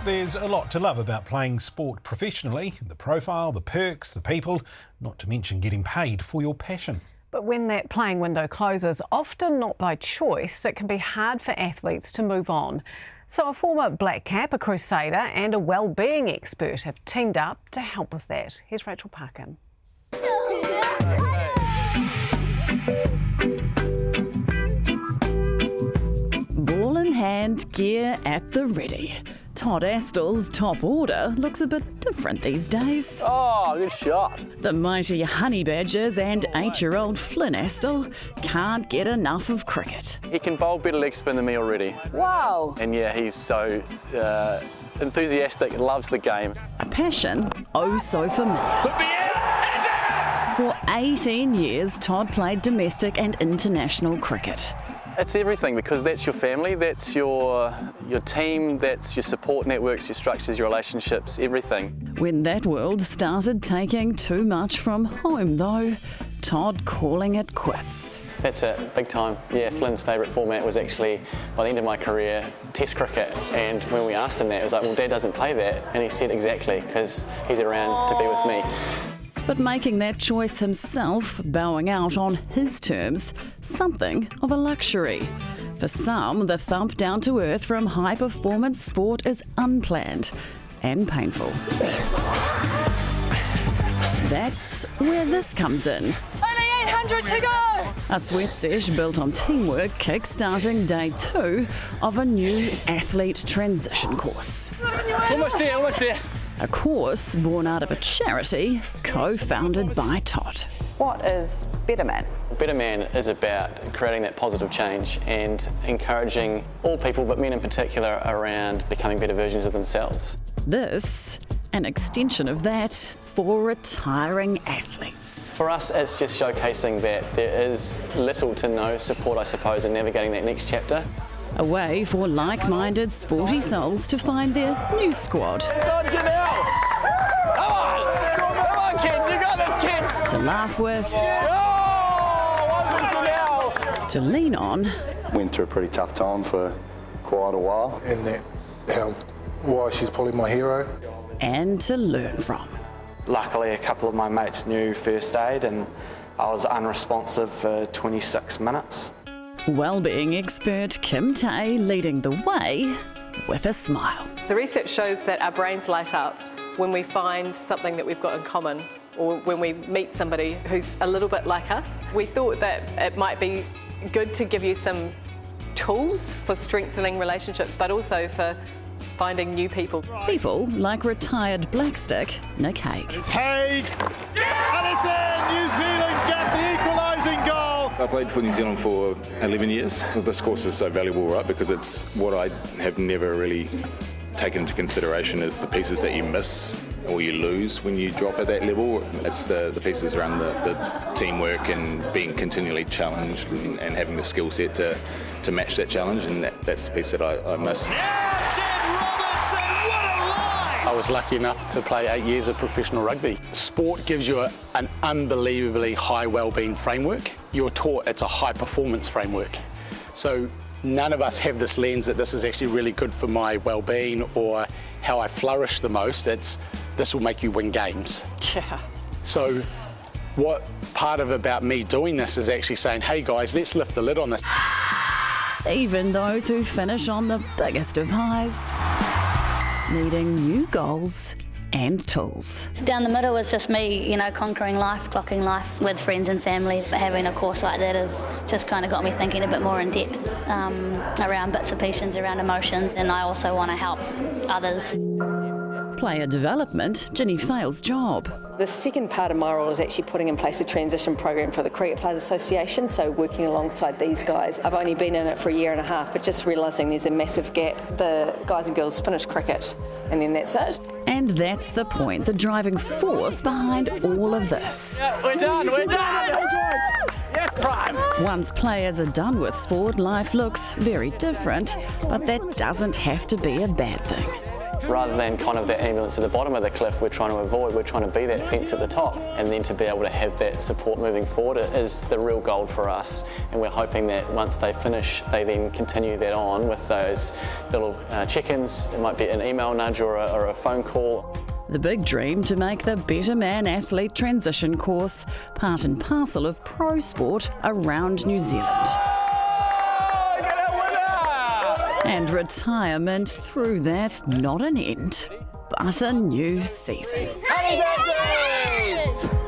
There's a lot to love about playing sport professionally. The profile, the perks, the people, not to mention getting paid for your passion. But when that playing window closes, often not by choice, it can be hard for athletes to move on. So a former black cap, a crusader and a wellbeing expert have teamed up to help with that. Here's Rachel Parkin. Ball in hand, gear at the ready. Todd Astle's top order looks a bit different these days. Oh, good shot. The mighty Honey Badgers and 8-year-old Flynn Astle can't get enough of cricket. He can bowl better leg spin than me already. Wow. And yeah, he's so enthusiastic, loves the game. A passion oh so familiar. For 18 years, Todd played domestic and international cricket. It's everything, because that's your family, that's your team, that's your support networks, your structures, your relationships, everything. When that world started taking too much from home, though, Todd calling it quits. That's it, big time. Yeah, Flynn's favourite format was actually, by the end of my career, Test cricket. And when we asked him that, it was like, well, Dad doesn't play that. And he said exactly, because he's around to be with me. But making that choice himself, bowing out on his terms, something of a luxury. For some, the thump down to earth from high-performance sport is unplanned and painful. That's where this comes in. Only 800 to go! A sweat sesh built on teamwork, kick-starting day 2 of a new athlete transition course. Almost there, almost there. A course born out of a charity co-founded by Todd. What is BetterMan? BetterMan is about creating that positive change and encouraging all people, but men in particular, around becoming better versions of themselves. This, an extension of that for retiring athletes. For us, it's just showcasing that there is little to no support, I suppose, in navigating that next chapter. A way for like-minded sporty souls to find their new squad. Come on, kid, you got this, kid. To laugh with, to lean on. Went through a pretty tough time for quite a while. And that why she's probably my hero. And to learn from. Luckily, a couple of my mates knew first aid and I was unresponsive for 26 minutes. Wellbeing expert Kim Tay leading the way with a smile. The research shows that our brains light up when we find something that we've got in common, or when we meet somebody who's a little bit like us. We thought that it might be good to give you some tools for strengthening relationships, but also for finding new people. People like retired blackstick Nick Haig. It's Haig! And it's in! New Zealand get the equalising goal! I played for New Zealand for 11 years. This course is so valuable, right, because it's what I have never really taken into consideration is the pieces that you miss or you lose when you drop at that level. It's the pieces around the teamwork and being continually challenged and having the skill set to match that challenge, and that's the piece that I miss. I was lucky enough to play 8 years of professional rugby. Sport gives you an unbelievably high wellbeing framework. You're taught it's a high performance framework. So none of us have this lens that this is actually really good for my wellbeing or how I flourish the most. It's this will make you win games. Yeah. So what part of about me doing this is actually saying, hey guys, let's lift the lid on this. Even those who finish on the biggest of highs, needing new goals and tools. Down the middle was just me, conquering life, clocking life with friends and family. But having a course like that has just kind of got me thinking a bit more in depth around bits and pieces, around emotions, and I also want to help others. Player development, Ginny Fale's job. The second part of my role is actually putting in place a transition program for the Cricket Players Association, so working alongside these guys. I've only been in it for a year and a half, but just realising there's a massive gap. The guys and girls finish cricket and then that's it. And that's the point, the driving force behind all of this. Yeah, we're done! Yes, prime! Once players are done with sport, life looks very different, but that doesn't have to be a bad thing. rather than kind of that ambulance at the bottom of the cliff we're trying to avoid, we're trying to be that fence at the top, and then to be able to have that support moving forward is the real goal for us. And we're hoping that once they finish, they then continue that on with those little check-ins. It might be an email nudge or a phone call. The big dream to make the Better Man Athlete Transition course part and parcel of pro sport around New Zealand. And retirement through that, not an end, but a new season. Happy birthdays!